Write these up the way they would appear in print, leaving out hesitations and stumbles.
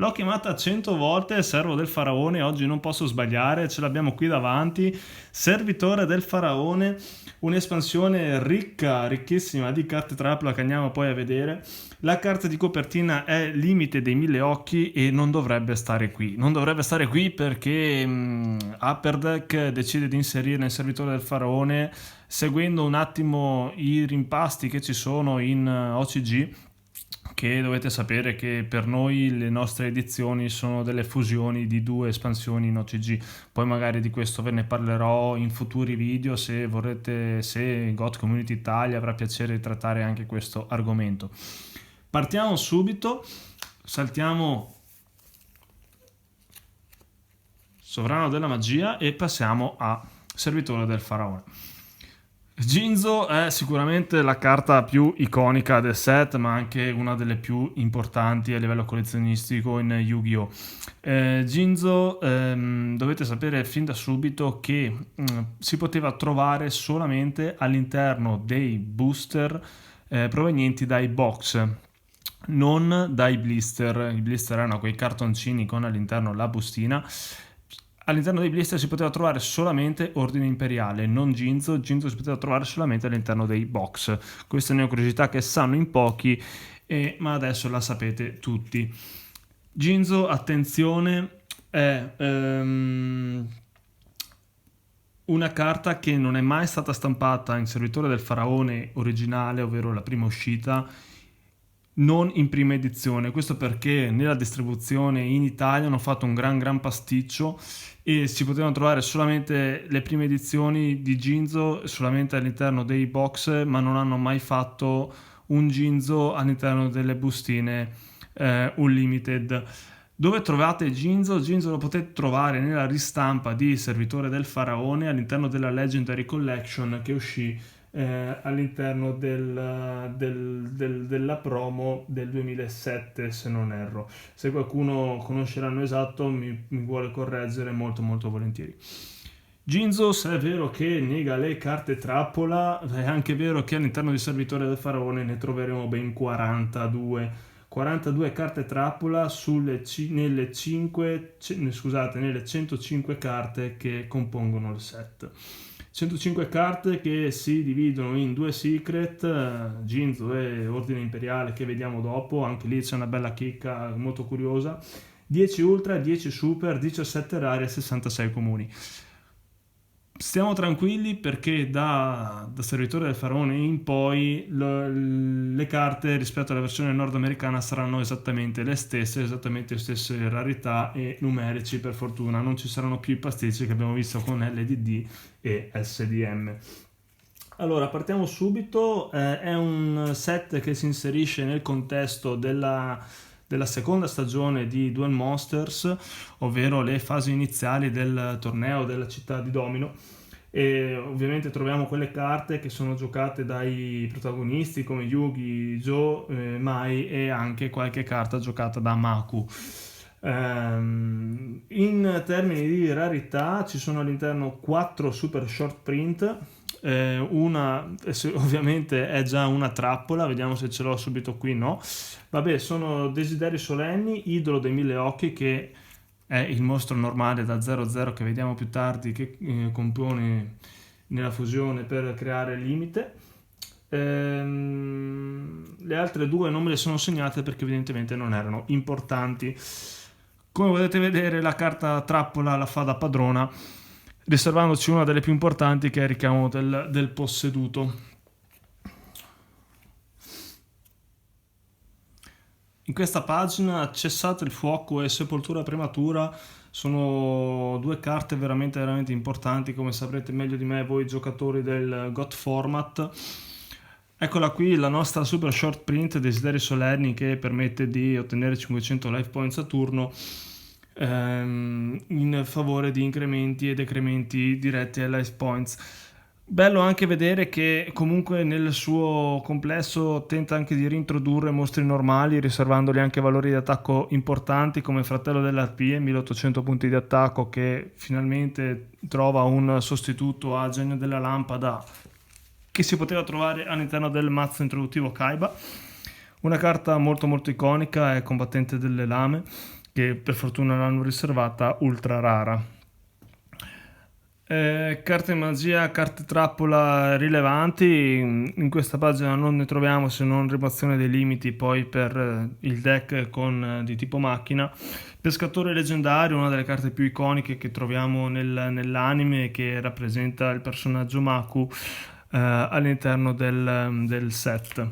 L'ho chiamata 100 volte servo del faraone, oggi non posso sbagliare, ce l'abbiamo qui davanti. Servitore del faraone, un'espansione ricca, ricchissima di carte trappola che andiamo poi a vedere. La carta di copertina è Limite dei Mille Occhi e non dovrebbe stare qui. Non dovrebbe stare qui perché Upper Deck decide di inserire nel servitore del faraone, seguendo un attimo i rimpasti che ci sono in OCG, che dovete sapere che per noi le nostre edizioni sono delle fusioni di due espansioni in OCG. Poi magari di questo ve ne parlerò in futuri video se vorrete, se GOT Community Italia avrà piacere di trattare anche questo argomento. Partiamo subito, saltiamo Sovrano della Magia e passiamo a Servitore del Faraone. Jinzo è sicuramente la carta più iconica del set, ma anche una delle più importanti a livello collezionistico in Yu-Gi-Oh! Jinzo, dovete sapere fin da subito che si poteva trovare solamente all'interno dei booster provenienti dai box, non dai blister. I blister erano quei cartoncini con all'interno la bustina. All'interno dei blister si poteva trovare solamente Ordine Imperiale, non Jinzo. Jinzo si poteva trovare solamente all'interno dei box. Questa è una curiosità che sanno in pochi, ma adesso la sapete tutti. Jinzo, attenzione, è una carta che non è mai stata stampata in Servitore del Faraone originale, ovvero la prima uscita, non in prima edizione. Questo perché nella distribuzione in Italia hanno fatto un gran pasticcio e si potevano trovare solamente le prime edizioni di Jinzo solamente all'interno dei box, ma non hanno mai fatto un Jinzo all'interno delle bustine Unlimited. Dove trovate Jinzo? Jinzo lo potete trovare nella ristampa di Servitore del Faraone all'interno della Legendary Collection che uscì all'interno della promo del 2007, se non erro. Se qualcuno conosce l'anno esatto mi vuole correggere, molto volentieri. Jinzo, se è vero che nega le carte trappola, è anche vero che all'interno di Servitore del Faraone ne troveremo ben 42 carte trappola nelle 105 carte che compongono il set. 105 carte che si dividono in due secret, Jinzo e Ordine Imperiale, che vediamo dopo. Anche lì c'è una bella chicca molto curiosa. 10 ultra, 10 super, 17 rari e 66 comuni. Stiamo tranquilli perché da Servitore del Faraone in poi le carte rispetto alla versione nordamericana saranno esattamente le stesse rarità e numerici. Per fortuna non ci saranno più i pasticci che abbiamo visto con LDD e SDM. Allora, partiamo subito. È un set che si inserisce nel contesto della seconda stagione di Duel Monsters, ovvero le fasi iniziali del torneo della città di Domino, e ovviamente troviamo quelle carte che sono giocate dai protagonisti come Yugi, Joe, Mai e anche qualche carta giocata da Maku. In termini di rarità ci sono all'interno 4 super short print. Una ovviamente è già una trappola, vediamo se ce l'ho subito qui. No, vabbè, sono Desideri Solenni, Idolo dei Mille Occhi, che è il mostro normale da 0-0 che vediamo più tardi, che compone nella fusione per creare Limite. Le altre due non me le sono segnate perché evidentemente non erano importanti. Come potete vedere, la carta trappola la fa da padrona, riservandoci una delle più importanti, che è il richiamo del posseduto. In questa pagina Cessate il fuoco e Sepoltura prematura sono due carte veramente importanti, come saprete meglio di me voi giocatori del GOT format. Eccola qui la nostra super short print Desideri Solenni, che permette di ottenere 500 life points a turno in favore di incrementi e decrementi diretti ai life points. Bello anche vedere che comunque nel suo complesso tenta anche di reintrodurre mostri normali, riservandoli anche valori di attacco importanti, come Fratello dell'Arpie, 1800 punti di attacco, che finalmente trova un sostituto a Genio della Lampada che si poteva trovare all'interno del mazzo introduttivo Kaiba. Una carta molto iconica, è Combattente delle Lame, che per fortuna l'hanno riservata, ultra rara. Carte magia, carte trappola rilevanti, in questa pagina non ne troviamo se non rimozione dei limiti poi per il deck di tipo macchina. Pescatore leggendario, una delle carte più iconiche che troviamo nell'anime, che rappresenta il personaggio Maku all'interno del set.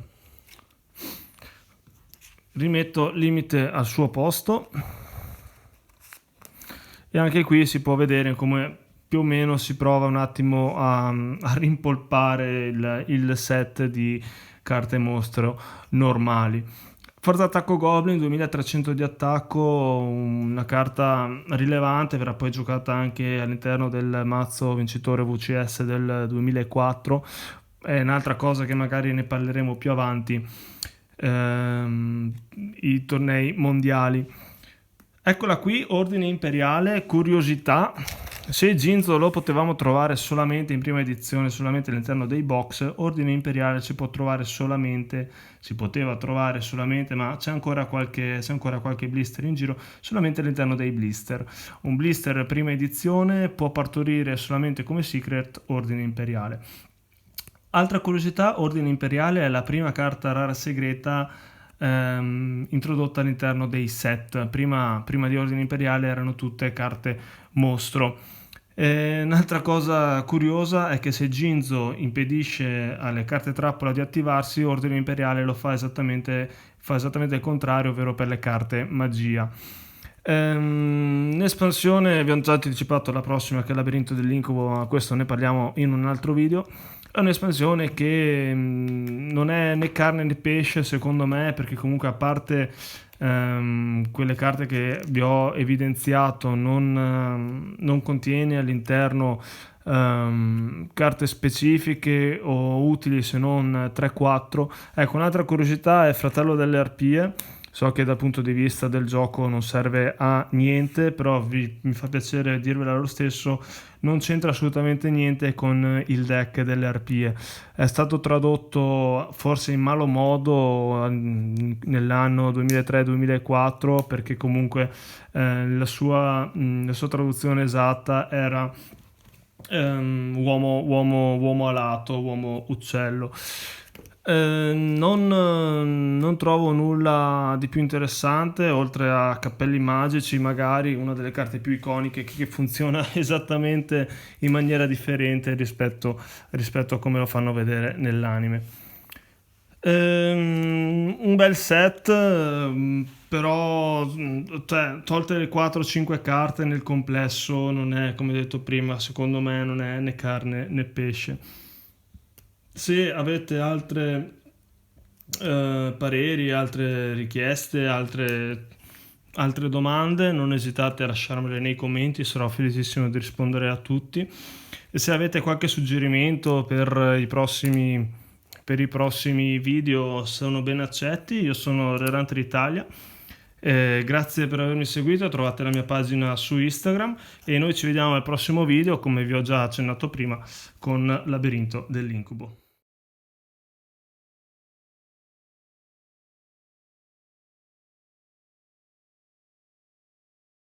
Rimetto limite al suo posto e anche qui si può vedere come più o meno si prova un attimo a rimpolpare il set di carte mostro normali. Forza attacco Goblin, 2300 di attacco, una carta rilevante, verrà poi giocata anche all'interno del mazzo vincitore VCS del 2004. È un'altra cosa che magari ne parleremo più avanti, i tornei mondiali. Eccola qui, Ordine Imperiale, curiosità. Se Ginzo lo potevamo trovare solamente in prima edizione, solamente all'interno dei box, Ordine Imperiale si poteva trovare solamente, ma c'è ancora qualche blister in giro, solamente all'interno dei blister. Un blister prima edizione può partorire solamente come secret Ordine Imperiale. Altra curiosità, Ordine Imperiale è la prima carta rara segreta introdotta all'interno dei set. Prima di Ordine Imperiale erano tutte carte mostro. Un'altra cosa curiosa è che se Ginzo impedisce alle carte trappola di attivarsi, Ordine Imperiale lo fa esattamente il contrario, ovvero per le carte magia. L'espansione, vi ho già anticipato la prossima, che è il Labirinto dell'Incubo, ma questo ne parliamo in un altro video. È un'espansione che non è né carne né pesce secondo me, perché comunque a parte quelle carte che vi ho evidenziato non contiene all'interno carte specifiche o utili se non 3-4. Ecco, un'altra curiosità è Fratello delle Arpie. So che dal punto di vista del gioco non serve a niente, però mi fa piacere dirvela lo stesso, non c'entra assolutamente niente con il deck delle arpie. È stato tradotto forse in malo modo nell'anno 2003-2004, perché comunque la sua traduzione esatta era uomo alato, uomo uccello. Non trovo nulla di più interessante, oltre a cappelli magici, magari una delle carte più iconiche che funziona esattamente in maniera differente rispetto a come lo fanno vedere nell'anime. Un bel set, però tolte le 4-5 carte nel complesso non è, come detto prima, secondo me non è né carne né pesce. Se avete altre pareri, altre richieste, altre domande, non esitate a lasciarmele nei commenti, sarò felicissimo di rispondere a tutti. E se avete qualche suggerimento per i prossimi video, sono ben accetti. Io sono Rerunter Italia. Grazie per avermi seguito, trovate la mia pagina su Instagram e noi ci vediamo al prossimo video, come vi ho già accennato prima, con Labirinto dell'Incubo.